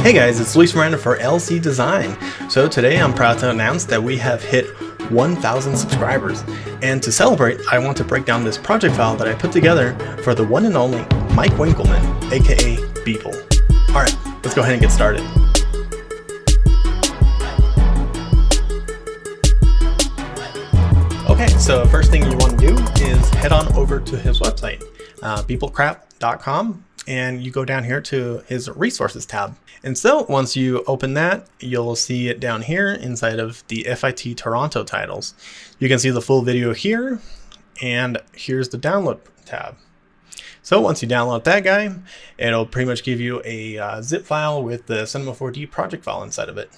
Hey guys, it's Miranda for LC Design. So today I'm proud to announce that we have hit 1,000 subscribers. And to celebrate, I want to break down this project file that I put together for the one and only Mike Winkleman, aka Beeple. Alright, let's go ahead and get started. Okay, so first thing you want to do is head on over to his website, beeplecrap.com, and you go down here to his resources tab. And so once you open that, you'll see it down here inside of the FIT Toronto titles. You can see the full video here, and here's the download tab. So once you download that guy, it'll pretty much give you a zip file with the Cinema 4D project file inside of it.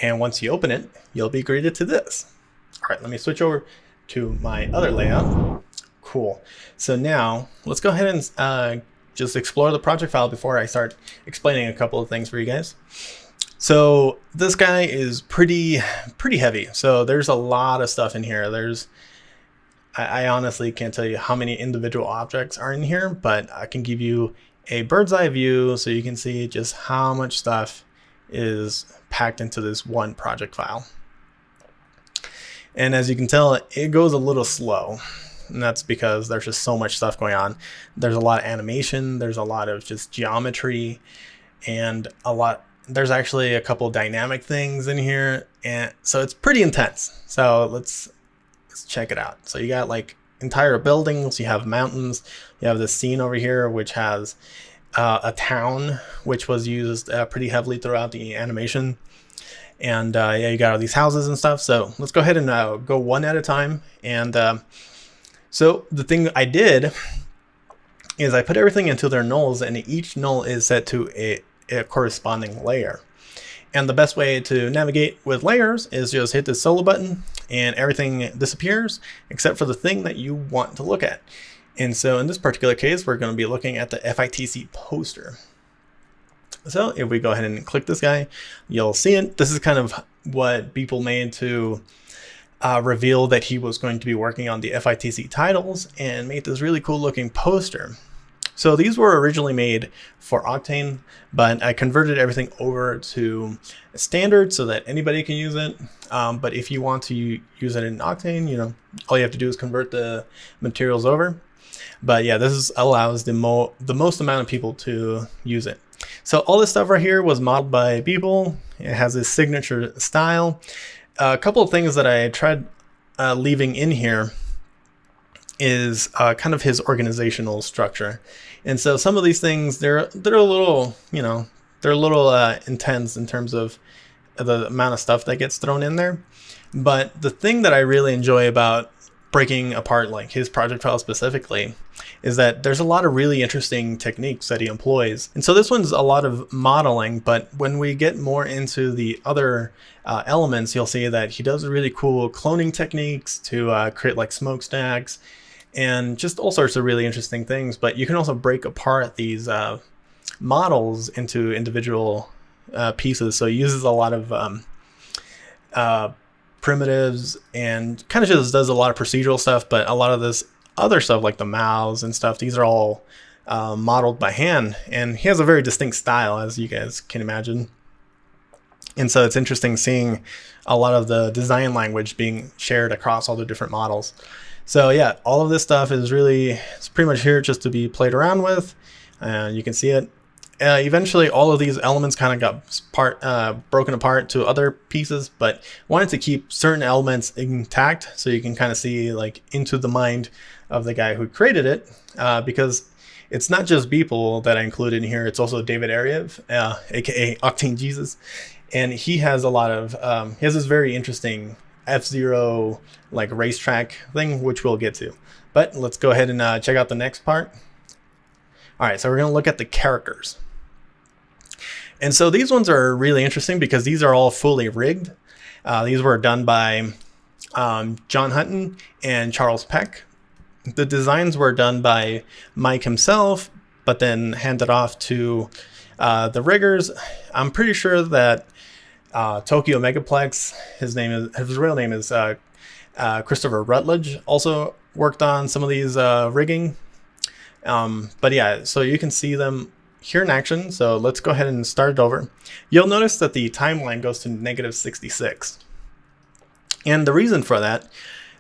And once you open it, you'll be greeted to this. All right, let me switch over to my other layout. Cool. So now let's go ahead and just explore the project file before I start explaining a couple of things for you guys. So this guy is pretty heavy. So there's a lot of stuff in here. I honestly can't tell you how many individual objects are in here, but I can give you a bird's eye view so you can see just how much stuff is packed into this one project file. And as you can tell, it goes a little slow. And that's because there's just so much stuff going on. There's a lot of animation, there's a lot of just geometry, and there's actually a couple dynamic things in here, and so it's pretty intense. So let's check it out. So you got like entire buildings, you have mountains, you have this scene over here which has a town which was used pretty heavily throughout the animation. And yeah, you got all these houses and stuff. So let's go ahead and go one at a time. And so the thing I did is I put everything into their nulls, and each null is set to a corresponding layer. And the best way to navigate with layers is just hit the solo button and everything disappears except for the thing that you want to look at. And so in this particular case, we're going to be looking at the FITC poster. So if we go ahead and click this guy, you'll see it. This is kind of what Beeple made to reveal that he was going to be working on the FITC titles and made this really cool looking poster. So these were originally made for Octane, but I converted everything over to standard so that anybody can use it. But if you want to use it in Octane, you know, all you have to do is convert the materials over. But yeah, this allows the most amount of people to use it. So all this stuff right here was modeled by Beeple. It has his signature style. A couple of things that I tried leaving in here is kind of his organizational structure. And so some of these things, they're a little, you know, they're a little intense in terms of the amount of stuff that gets thrown in there. But the thing that I really enjoy about breaking apart like his project file specifically is that there's a lot of really interesting techniques that he employs. And so this one's a lot of modeling, but when we get more into the other elements, you'll see that he does really cool cloning techniques to create like smokestacks and just all sorts of really interesting things. But you can also break apart these models into individual pieces. So he uses a lot of primitives and kind of just does a lot of procedural stuff, but a lot of this other stuff like the mouths and stuff, these are all modeled by hand, and he has a very distinct style, as you guys can imagine. And so it's interesting seeing a lot of the design language being shared across all the different models. So yeah, all of this stuff is it's pretty much here just to be played around with. You can see it. Eventually all of these elements kind of got broken apart to other pieces, but wanted to keep certain elements intact so you can kind of see like into the mind of the guy who created it, because it's not just Beeple that I included in here, it's also David Ariew, aka Octane Jesus, and he has a lot of he has this very interesting F-Zero like racetrack thing, which we'll get to. But let's go ahead and check out the next part. All right, so we're gonna look at the characters. And so these ones are really interesting because these are all fully rigged. These were done by Jon Hutton and Charles Peck. The designs were done by Mike himself, but then handed off to the riggers. I'm pretty sure that Tokyo Megaplex, his real name is Christopher Rutledge, also worked on some of these rigging. But yeah, so you can see them here in action. So let's go ahead and start it over. You'll notice that the timeline goes to -66. And the reason for that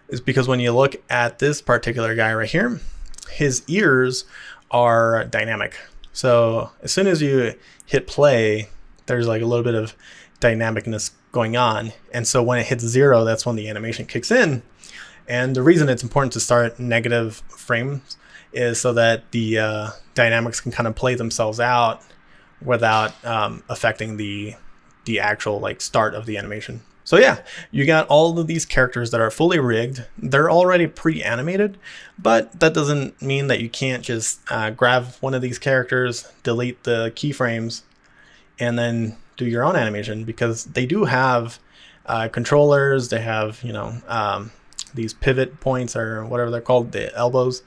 is because when you look at this particular guy right here, his ears are dynamic. So as soon as you hit play, there's like a little bit of dynamicness going on. And so when it hits 0, that's when the animation kicks in. And the reason it's important to start negative frames is so that the dynamics can kind of play themselves out without affecting the actual like start of the animation. So yeah, you got all of these characters that are fully rigged. They're already pre-animated, but that doesn't mean that you can't just grab one of these characters, delete the keyframes, and then do your own animation, because they do have controllers. They have, you know, these pivot points or whatever they're called, the elbows.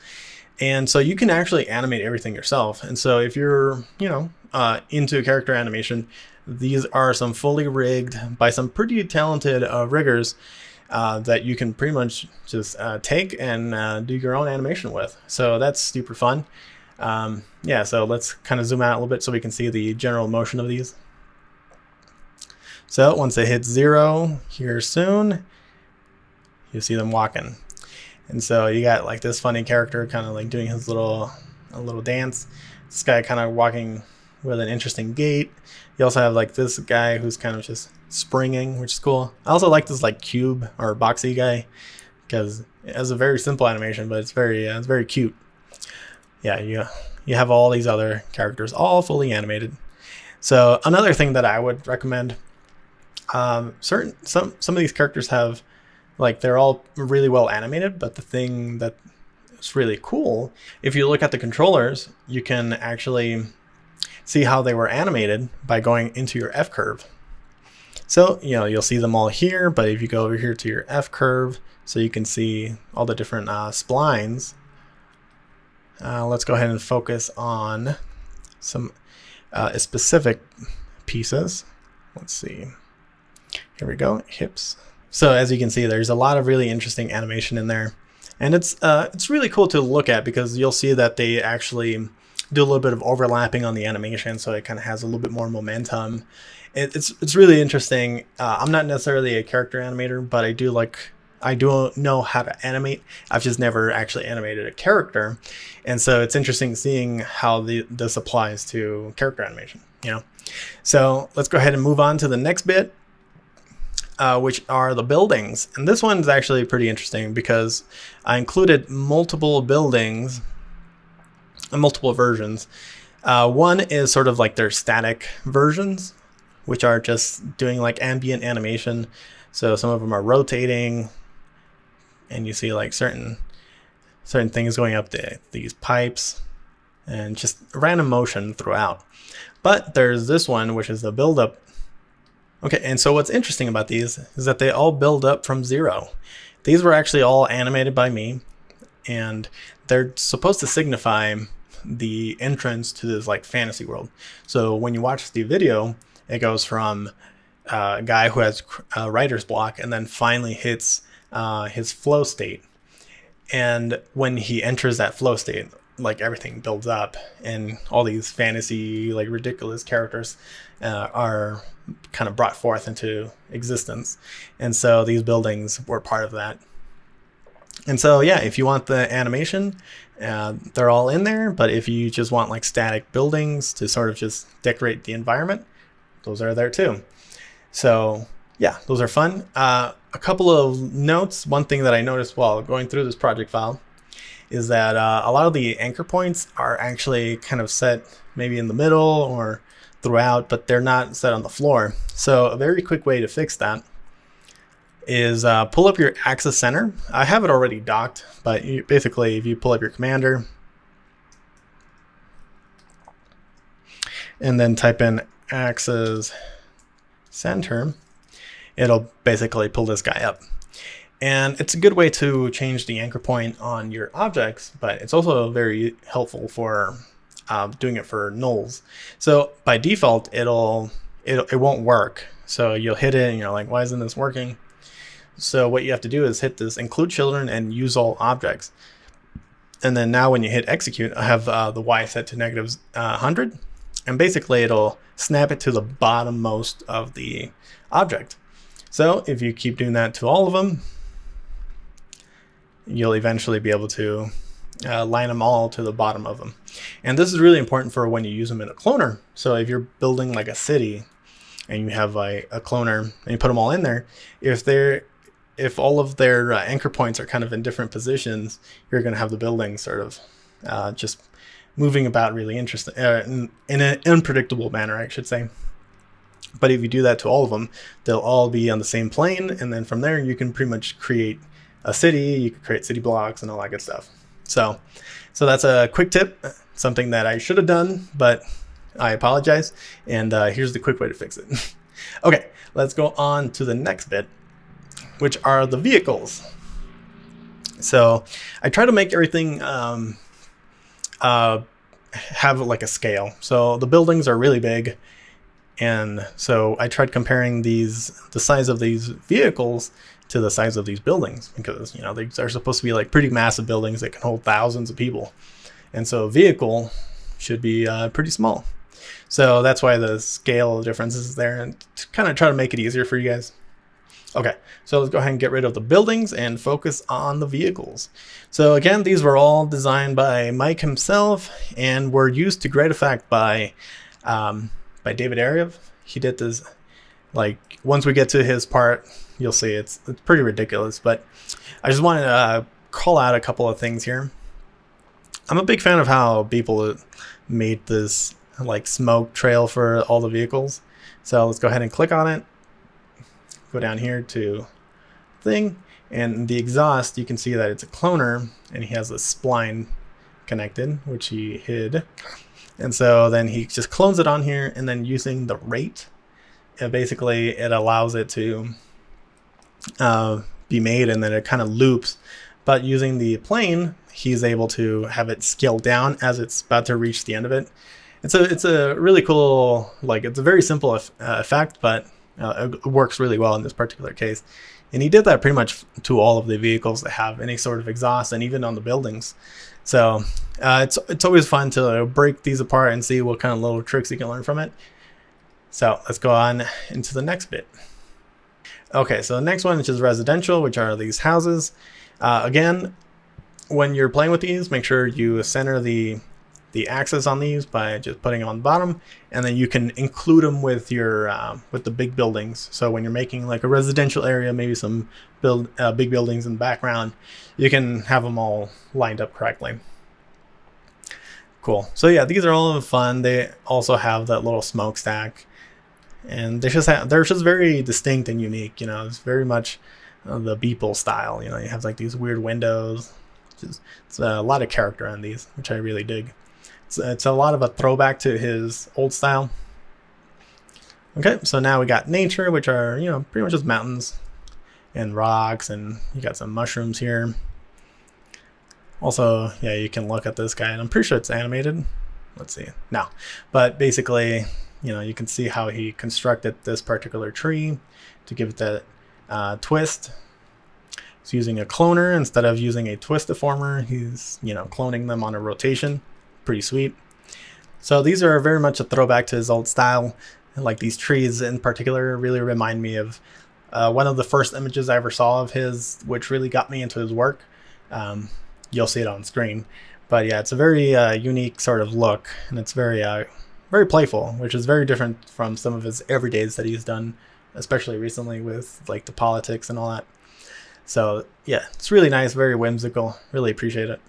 And so you can actually animate everything yourself. And so if you're, you know, into character animation, these are some fully rigged by some pretty talented riggers that you can pretty much just take and do your own animation with. So that's super fun. Yeah, so let's kind of zoom out a little bit so we can see the general motion of these. So once it hits 0 here soon, you see them walking. And so you got like this funny character kind of like doing his little dance. This guy kind of walking with an interesting gait. You also have like this guy who's kind of just springing, which is cool. I also like this like cube or boxy guy because it has a very simple animation, but it's very cute. Yeah, you have all these other characters all fully animated. So another thing that I would recommend, some of these characters have, like, they're all really well animated, but the thing that is really cool, if you look at the controllers, you can actually see how they were animated by going into your F curve. So, you know, you'll see them all here, but if you go over here to your F curve, so you can see all the different splines. Let's go ahead and focus on some specific pieces. Let's see. Here we go, hips. So as you can see, there's a lot of really interesting animation in there. And it's really cool to look at because you'll see that they actually do a little bit of overlapping on the animation, so it kind of has a little bit more momentum. It's really interesting. I'm not necessarily a character animator, but I do know how to animate. I've just never actually animated a character, and so it's interesting seeing how this applies to character animation. You know, so let's go ahead and move on to the next bit, which are the buildings. And this one's actually pretty interesting because I included multiple buildings and multiple versions. One is sort of like their static versions, which are just doing like ambient animation. So some of them are rotating, and you see like certain things going up these pipes, and just random motion throughout. But there's this one, which is the build-up. Okay, and so what's interesting about these is that they all build up from 0. These were actually all animated by me, and they're supposed to signify the entrance to this like fantasy world. So when you watch the video, it goes from a guy who has writer's block and then finally hits his flow state. And when he enters that flow state, like everything builds up, and all these fantasy, like ridiculous characters are kind of brought forth into existence. And so these buildings were part of that. And so yeah, if you want the animation, they're all in there. But if you just want like static buildings to sort of just decorate the environment, those are there too. So yeah, those are fun. A couple of notes. One thing that I noticed while going through this project file is that a lot of the anchor points are actually kind of set maybe in the middle or throughout, but they're not set on the floor. So a very quick way to fix that is pull up your axis center. I have it already docked, but basically if you pull up your commander and then type in axis center, it'll basically pull this guy up. And it's a good way to change the anchor point on your objects, but it's also very helpful for doing it for nulls. So by default, it won't work. So you'll hit it and you're like, why isn't this working? So what you have to do is hit this include children and use all objects. And then now when you hit execute, I have the Y set to -100. and basically it'll snap it to the bottommost of the object. So if you keep doing that to all of them, you'll eventually be able to line them all to the bottom of them. And this is really important for when you use them in a cloner. So if you're building like a city and you have a cloner and you put them all in there, if all of their anchor points are kind of in different positions, you're going to have the building sort of just moving about really interesting in an unpredictable manner, I should say. But if you do that to all of them, they'll all be on the same plane, and then from there you can pretty much create a city. You can create city blocks and all that good stuff. So that's a quick tip, something that I should have done, but I apologize. And here's the quick way to fix it. Okay, let's go on to the next bit, which are the vehicles. So I try to make everything have like a scale. So the buildings are really big, and so I tried comparing the size of these vehicles to the size of these buildings, because they are supposed to be like pretty massive buildings that can hold thousands of people, and so a vehicle should be pretty small. So that's why the scale difference is there, and to kind of try to make it easier for you guys. Okay, so let's go ahead and get rid of the buildings and focus on the vehicles. So again, these were all designed by Mike himself and were used to great effect by David Ariew. He did this, like, once we get to his part, you'll see it's pretty ridiculous, but I just wanted to call out a couple of things here. I'm a big fan of how Beeple made this like smoke trail for all the vehicles. So let's go ahead and click on it. Go down here to thing, and the exhaust, you can see that it's a cloner, and he has a spline connected, which he hid. And so then he just clones it on here, and then using the rate, basically it allows it to be made, and then it kind of loops. But using the plane, he's able to have it scale down as it's about to reach the end of it. And so it's a really cool, like, it's a very simple effect, but it works really well in this particular case. And he did that pretty much to all of the vehicles that have any sort of exhaust, and even on the buildings. So it's always fun to break these apart and see what kind of little tricks you can learn from it. So let's go on into the next bit. Okay, so the next one, which is residential, which are these houses. Again, when you're playing with these, make sure you center the axis on these by just putting them on the bottom, and then you can include them with your with the big buildings. So when you're making like a residential area, maybe some big buildings in the background, you can have them all lined up correctly. Cool. So yeah, these are all fun. They also have that little smokestack, and they're just very distinct and unique. It's very much the Beeple style. You have like these weird windows. It's a lot of character on these, which I really dig. It's a lot of a throwback to his old style. Okay, so now we got nature, which are, pretty much just mountains and rocks, and you got some mushrooms here. Also, yeah, you can look at this guy, and I'm pretty sure it's animated. Let's see. No, but basically, you can see how he constructed this particular tree to give it that twist. He's using a cloner instead of using a twist deformer. He's, cloning them on a rotation. Pretty sweet. So these are very much a throwback to his old style. Like these trees in particular really remind me of one of the first images I ever saw of his, which really got me into his work. You'll see it on screen, but yeah, it's a very unique sort of look, and it's very playful, which is very different from some of his everydays that he's done, especially recently with like the politics and all that. So yeah, it's really nice, very whimsical. Really appreciate it.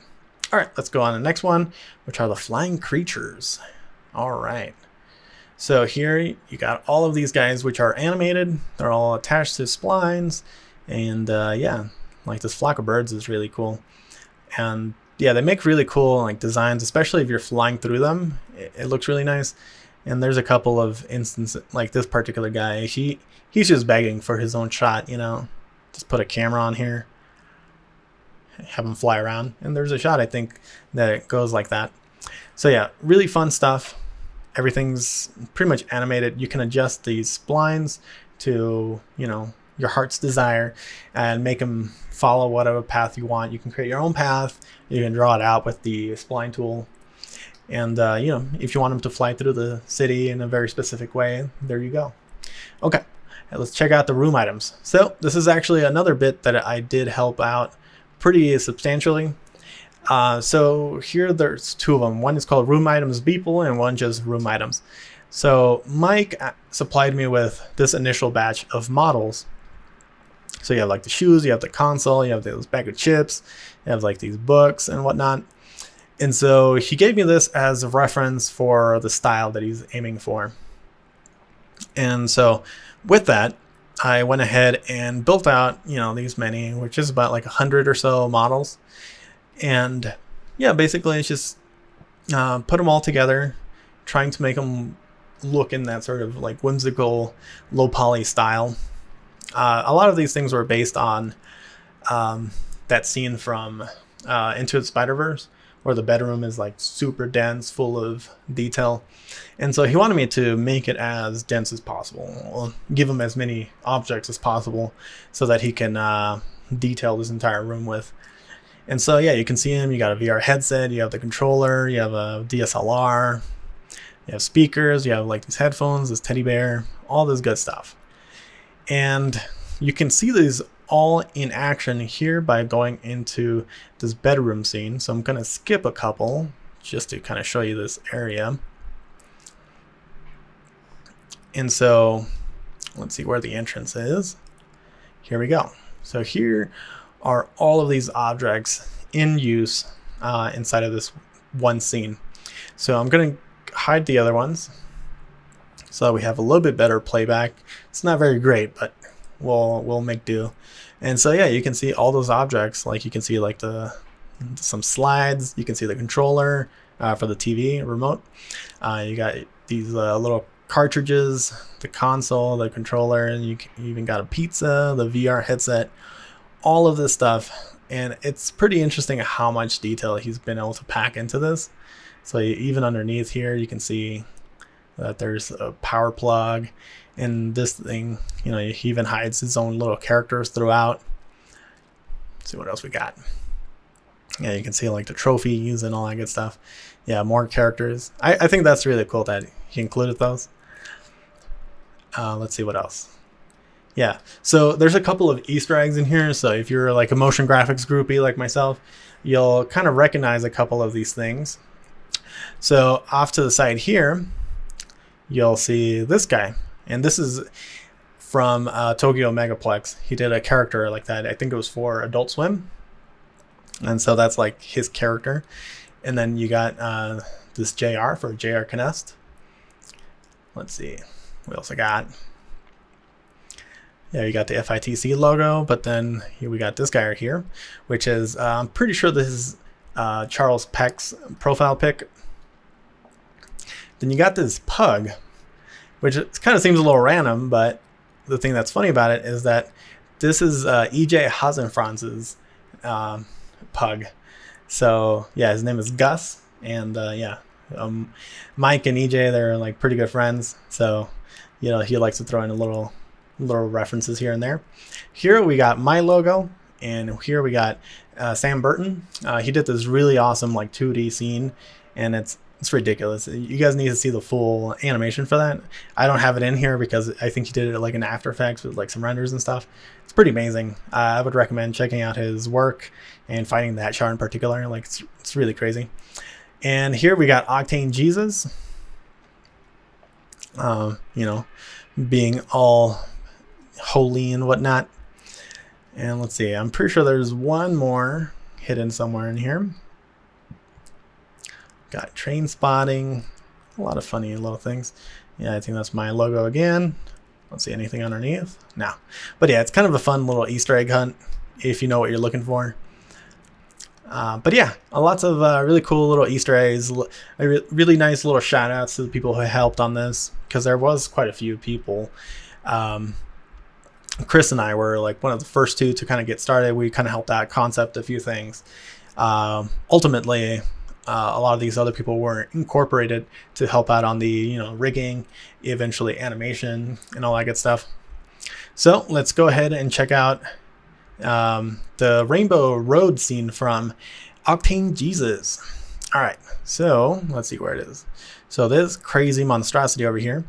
All right, let's go on to the next one, which are the flying creatures. All right. So here you got all of these guys, which are animated. They're all attached to splines. And yeah, like this flock of birds is really cool. And yeah, they make really cool like designs, especially if you're flying through them. It looks really nice. And there's a couple of instances, like this particular guy. He's just begging for his own shot, Just put a camera on here, have them fly around, and there's a shot, I think, that it goes like that. So yeah, really fun stuff. Everything's pretty much animated. You can adjust these splines to, your heart's desire and make them follow whatever path you want. You can create your own path. You can draw it out with the spline tool. And you know, if you want them to fly through the city in a very specific way, there you go. Okay, let's check out the room items. So this is actually another bit that I did help out pretty substantially. So here there's two of them. One is called room items Beeple, and one just room items. So Mike supplied me with this initial batch of models. So you have like the shoes, you have the console, you have those bag of chips, you have like these books and whatnot. And so he gave me this as a reference for the style that he's aiming for. And so with that, I went ahead and built out, you know, these many, which is about like 100 or so models. And yeah, basically it's just put them all together, trying to make them look in that sort of like whimsical, low poly style. A lot of these things were based on that scene from Into the Spider-Verse, where the bedroom is like super dense, full of detail. And so he wanted me to make it as dense as possible, or give him as many objects as possible so that he can detail this entire room with. And so yeah, you can see him, you got a VR headset, you have the controller, you have a DSLR, you have speakers, you have like these headphones, this teddy bear, all this good stuff. And you can see these all in action here by going into this bedroom scene. So I'm going to skip a couple just to kind of show you this area. And so let's see where the entrance is. Here we go. So here are all of these objects in use inside of this one scene. So I'm going to hide the other ones so we have a little bit better playback. It's not very great, but we'll make do. And so yeah, you can see all those objects. Like you can see like some slides. You can see the controller for the TV remote. You got these little cartridges, the console, the controller, and you even got a pizza, the VR headset, all of this stuff. And it's pretty interesting how much detail he's been able to pack into this. So even underneath here, you can see that there's a power plug. And this thing, you know, he even hides his own little characters throughout. Let's see what else we got. Yeah, you can see like the trophies and all that good stuff. Yeah, more characters. I think that's really cool that he included those. Let's see what else. Yeah, so there's a couple of Easter eggs in here. So if you're like a motion graphics groupie like myself, you'll kind of recognize a couple of these things. So off to the side here, you'll see this guy. And this is from Tokyo Megaplex. He did a character like that. I think it was for Adult Swim. And so that's like his character. And then you got this JR for JR Knest. Let's see. What else I got? Yeah, you got the FITC logo. But then here we got this guy right here, which is, I'm pretty sure this is Charles Peck's profile pic. Then you got this pug, which kind of seems a little random, but the thing that's funny about it is that this is EJ Hasenfranz's pug. So yeah, his name is Gus, and yeah, Mike and EJ, they're like pretty good friends. So you know, he likes to throw in a little references here and there. Here we got my logo, and here we got Sam Burton. He did this really awesome like 2D scene, and it's ridiculous. You guys need to see the full animation for that. I don't have it in here because I think he did it like in After Effects with like some renders and stuff. It's pretty amazing. I would recommend checking out his work and finding that chart in particular. Like it's really crazy. And here we got Octane Jesus. You know, being all holy and whatnot. And let's see. I'm pretty sure there's one more hidden somewhere in here. Got Train Spotting, a lot of funny little things. Yeah, I think that's my logo again. Don't see anything underneath. No. But yeah, it's kind of a fun little Easter egg hunt if you know what you're looking for. But yeah, lots of really cool little Easter eggs. Really nice little shout outs to the people who helped on this, because there was quite a few people. Chris and I were like one of the first two to kind of get started. We kind of helped out concept a few things. Ultimately, a lot of these other people were incorporated to help out on the, you know, rigging, eventually animation and all that good stuff. So let's go ahead and check out the Rainbow Road scene from Octane Jesus. All right, so let's see where it is. So this crazy monstrosity over here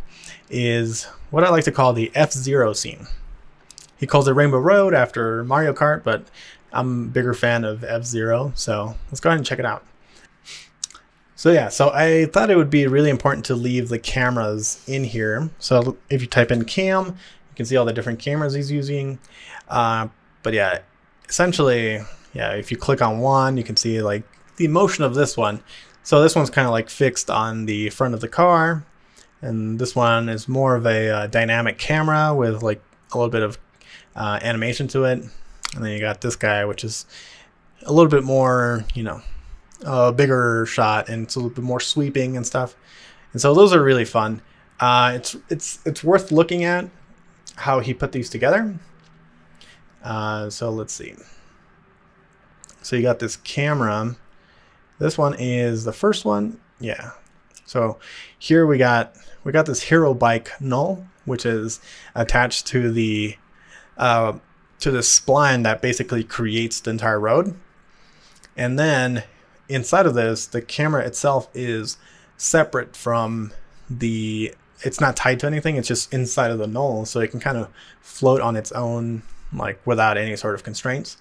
is what I like to call the F-Zero scene. He calls it Rainbow Road after Mario Kart, but I'm a bigger fan of F-Zero, so let's go ahead and check it out. So yeah, so I thought it would be really important to leave the cameras in here. So if you type in cam, you can see all the different cameras he's using. But yeah, essentially, yeah, if you click on one, you can see like the motion of this one. So this one's kind of like fixed on the front of the car, and this one is more of a dynamic camera with like a little bit of animation to it. And then you got this guy, which is a little bit more, you know, a bigger shot, and it's a little bit more sweeping and stuff. And so those are really fun. It's worth looking at how he put these together. So let's see. So you got this camera. This one is the first one. Yeah. So here we got this hero bike null, which is attached to the spline that basically creates the entire road. And then inside of this, the camera itself is separate from it's not tied to anything. It's just inside of the null, so it can kind of float on its own, like without any sort of constraints.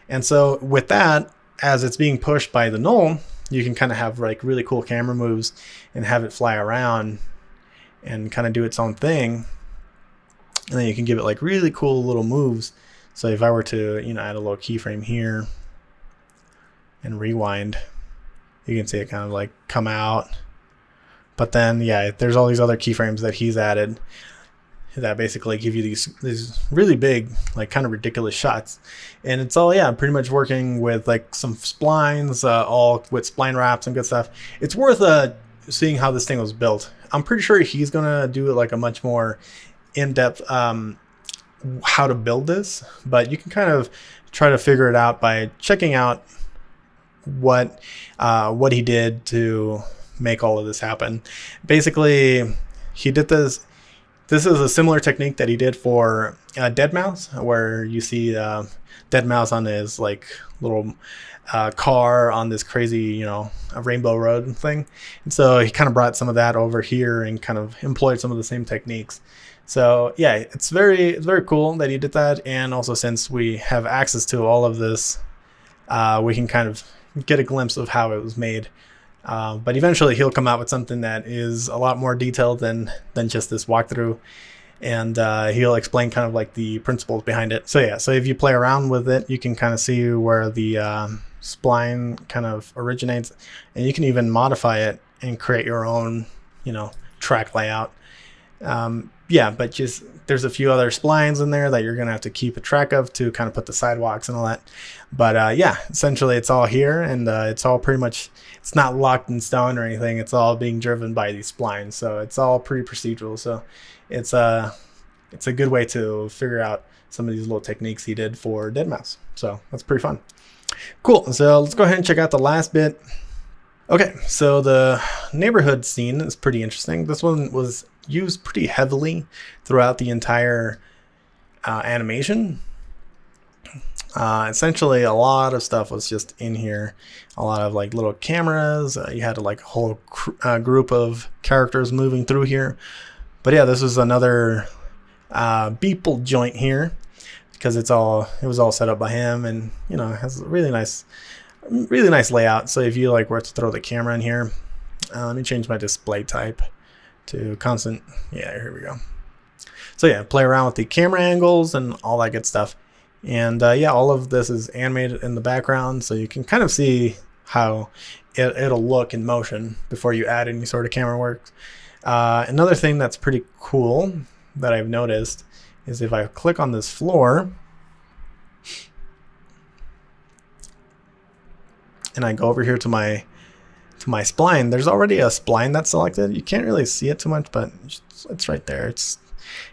And so with that, as it's being pushed by the null, you can kind of have like really cool camera moves and have it fly around and kind of do its own thing. And then you can give it like really cool little moves. So if I were to, you know, add a little keyframe here and rewind, you can see it kind of like come out. But then, yeah, there's all these other keyframes that he's added that basically give you these really big, like kind of ridiculous shots. And it's all, yeah, pretty much working with like some splines, all with spline wraps and good stuff. It's worth seeing how this thing was built. I'm pretty sure he's gonna do like a much more in-depth how to build this, but you can kind of try to figure it out by checking out what he did to make all of this happen. Basically, he did this. This is a similar technique that he did for deadmau5, where you see deadmau5 on his like little car on this crazy, you know, a Rainbow Road thing. And so he kind of brought some of that over here and kind of employed some of the same techniques. So yeah, it's very cool that he did that. And also, since we have access to all of this, we can kind of get a glimpse of how it was made. But eventually he'll come out with something that is a lot more detailed than just this walkthrough, and he'll explain kind of like the principles behind it. So yeah, so if you play around with it, you can kind of see where the spline kind of originates, and you can even modify it and create your own, you know, track layout. Yeah, but just there's a few other splines in there that you're gonna have to keep a track of to kind of put the sidewalks and all that. But yeah, essentially it's all here, and it's all pretty much, it's not locked in stone or anything. It's all being driven by these splines, so it's all pretty procedural. So it's a good way to figure out some of these little techniques he did for deadmau5. So that's pretty fun. Cool. So let's go ahead and check out the last bit. Okay, so the neighborhood scene is pretty interesting. This one was used pretty heavily throughout the entire animation. Essentially, a lot of stuff was just in here. A lot of like little cameras. You had like a whole group of characters moving through here. But yeah, this was another Beeple joint here, because it was all set up by him, and you know, it has a really nice layout. So if you like were to throw the camera in here, let me change my display type to constant. Yeah, here we go. So yeah, play around with the camera angles and all that good stuff. And yeah, all of this is animated in the background, so you can kind of see how it'll look in motion before you add any sort of camera work. Another thing that's pretty cool that I've noticed is if I click on this floor and I go over here to my spline, there's already a spline that's selected. You can't really see it too much, but it's right there.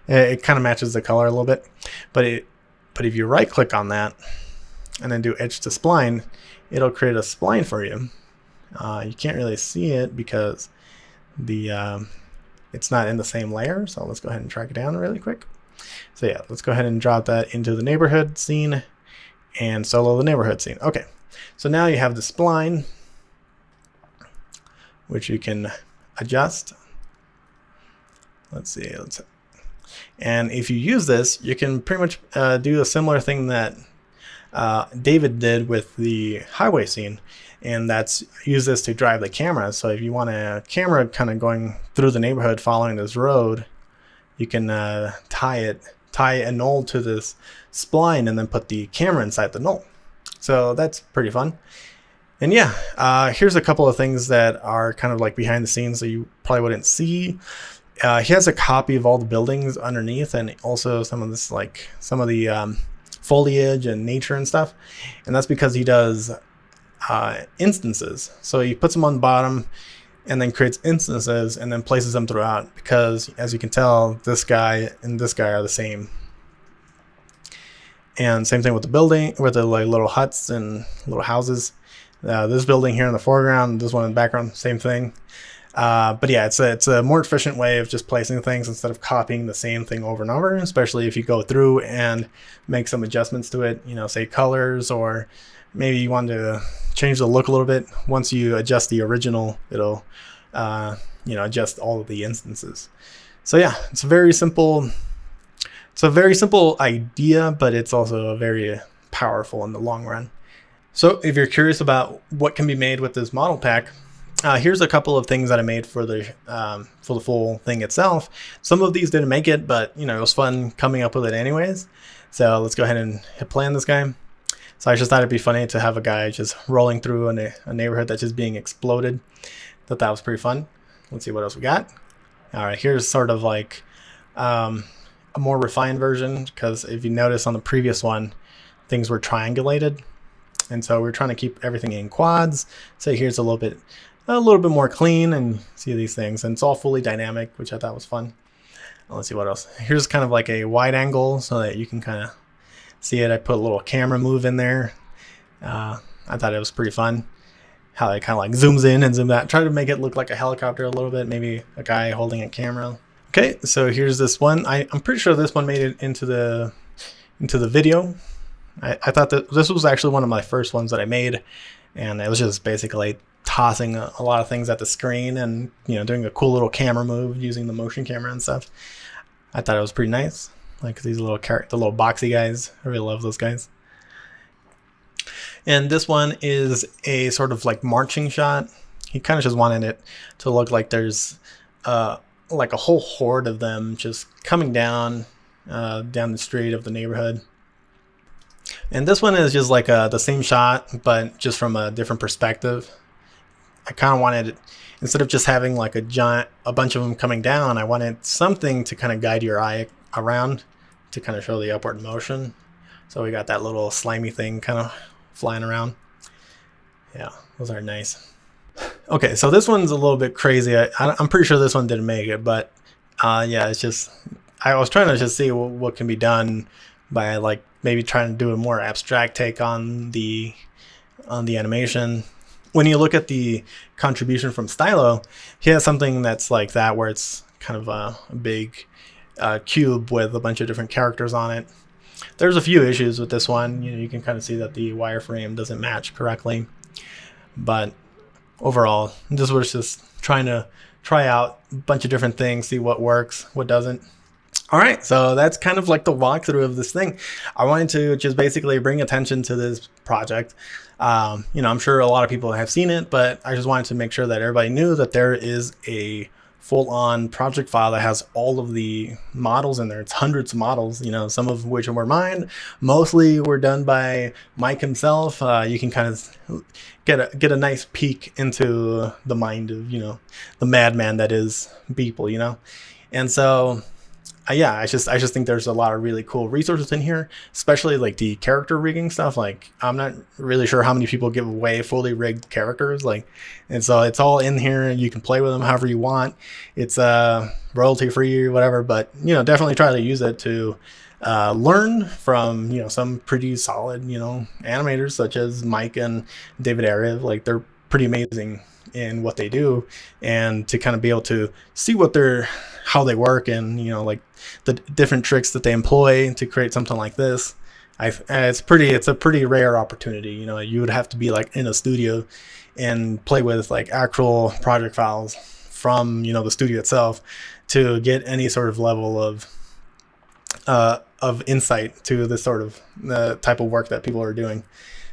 It kind of matches the color a little bit, but if you right click on that and then do edge to spline, it'll create a spline for you. You can't really see it because it's not in the same layer. So let's go ahead and track it down really quick. So yeah, let's go ahead and drop that into the neighborhood scene and solo the neighborhood scene. Okay, so now you have the spline, which you can adjust. Let's see. And if you use this, you can pretty much do a similar thing that David did with the highway scene, and that's use this to drive the camera. So if you want a camera kind of going through the neighborhood following this road, you can tie a knoll to this spline and then put the camera inside the knoll. So that's pretty fun. And yeah, here's a couple of things that are kind of like behind the scenes that you probably wouldn't see. He has a copy of all the buildings underneath, and also some of this, like some of the foliage and nature and stuff. And that's because he does instances. So he puts them on the bottom and then creates instances and then places them throughout, because as you can tell, this guy and this guy are the same. And same thing with the building, with the like little huts and little houses. This building here in the foreground, this one in the background, same thing. But yeah, it's a more efficient way of just placing things instead of copying the same thing over and over, especially if you go through and make some adjustments to it, you know, say colors, or maybe you want to change the look a little bit. Once you adjust the original, it'll you know, adjust all of the instances. So yeah, it's a very simple idea, but it's also very powerful in the long run. So if you're curious about what can be made with this model pack, here's a couple of things that I made for the full thing itself. Some of these didn't make it, but you know, it was fun coming up with it anyways. So let's go ahead and hit play on this guy. So I just thought it'd be funny to have a guy just rolling through a neighborhood that's just being exploded. Thought that was pretty fun. Let's see what else we got. All right, here's sort of like a more refined version, because if you notice on the previous one, things were triangulated. And so we're trying to keep everything in quads. So here's a little bit more clean, and see these things, and it's all fully dynamic, which I thought was fun. Let's see what else. Here's kind of like a wide angle so that you can kind of see it. I put a little camera move in there. I thought it was pretty fun how it kind of like zooms in and zooms out. Try to make it look like a helicopter a little bit, maybe a guy holding a camera. Okay, so here's this one. I'm pretty sure this one made it into the video. I thought that this was actually one of my first ones that I made, and it was just basically tossing a lot of things at the screen and, you know, doing a cool little camera move using the motion camera and stuff. I thought it was pretty nice. Like these the little boxy guys. I really love those guys. And this one is a sort of like marching shot. He kind of just wanted it to look like there's like a whole horde of them just coming down the street of the neighborhood. And this one is just like the same shot, but just from a different perspective. I kind of wanted, instead of just having like a bunch of them coming down, I wanted something to kind of guide your eye around to kind of show the upward motion. So we got that little slimy thing kind of flying around. Yeah, those are nice. Okay, so this one's a little bit crazy. I'm pretty sure this one didn't make it, but yeah, it's just, I was trying to just see what can be done by like maybe trying to do a more abstract take on the animation. When you look at the contribution from Stylow, he has something that's like that, where it's kind of a big cube with a bunch of different characters on it. There's a few issues with this one. You know, you can kind of see that the wireframe doesn't match correctly, but overall, this was just trying to try out a bunch of different things, see what works, what doesn't. All right, so that's kind of like the walkthrough of this thing. I wanted to just basically bring attention to this project. You know, I'm sure a lot of people have seen it, but I just wanted to make sure that everybody knew that there is a full-on project file that has all of the models in there. It's hundreds of models, you know, some of which were mine. Mostly were done by Mike himself. You can kind of get a nice peek into the mind of, you know, the madman that is Beeple, you know. And so yeah, I just think there's a lot of really cool resources in here, especially like the character rigging stuff. Like, I'm not really sure how many people give away fully rigged characters, like, and so it's all in here. You can play with them however you want. It's royalty free or whatever, but you know, definitely try to use it to learn from, you know, some pretty solid, you know, animators such as Mike and David Ariew. Like, they're pretty amazing in what they do, and to kind of be able to see how they work, and, you know, like the different tricks that they employ to create something like this. it's a pretty rare opportunity. You know, you would have to be like in a studio and play with like actual project files from, you know, the studio itself to get any sort of level of insight to this sort of type of work that people are doing.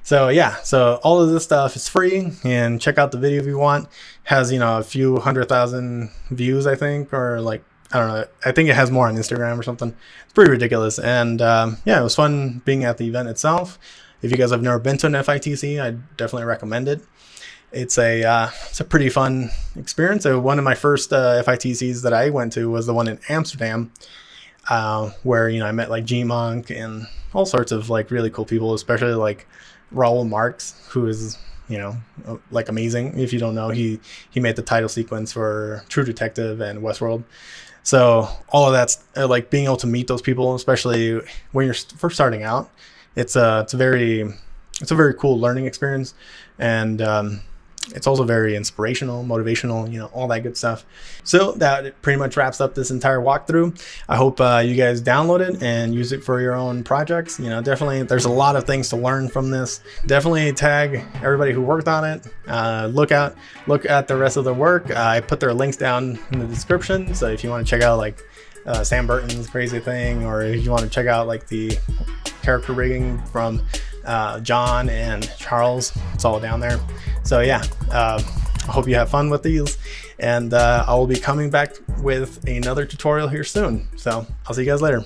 So yeah, so all of this stuff is free, and check out the video if you want. Has, you know, a few 100,000 views, I think, or like, I don't know, I think it has more on Instagram or something. It's pretty ridiculous. And yeah, it was fun being at the event itself. If you guys have never been to an FITC, I definitely recommend it. It's a pretty fun experience. So one of my first FITCs that I went to was the one in Amsterdam, where, you know, I met like G-Monk and all sorts of like really cool people, especially like Raoul Marx, who is, you know, like amazing. If you don't know, he made the title sequence for True Detective and Westworld. So all of that's like being able to meet those people, especially when you're first starting out. It's a very cool learning experience, and it's also very inspirational, motivational, you know, all that good stuff. So that pretty much wraps up this entire walkthrough. I hope you guys download it and use it for your own projects. You know, definitely there's a lot of things to learn from this. Definitely tag everybody who worked on it. Look at the rest of the work. I put their links down in the description. So if you want to check out like Sam Burton's crazy thing, or if you want to check out like the character rigging from John and Charles, it's all down there. So yeah, I hope you have fun with these, and I will be coming back with another tutorial here soon. So I'll see you guys later.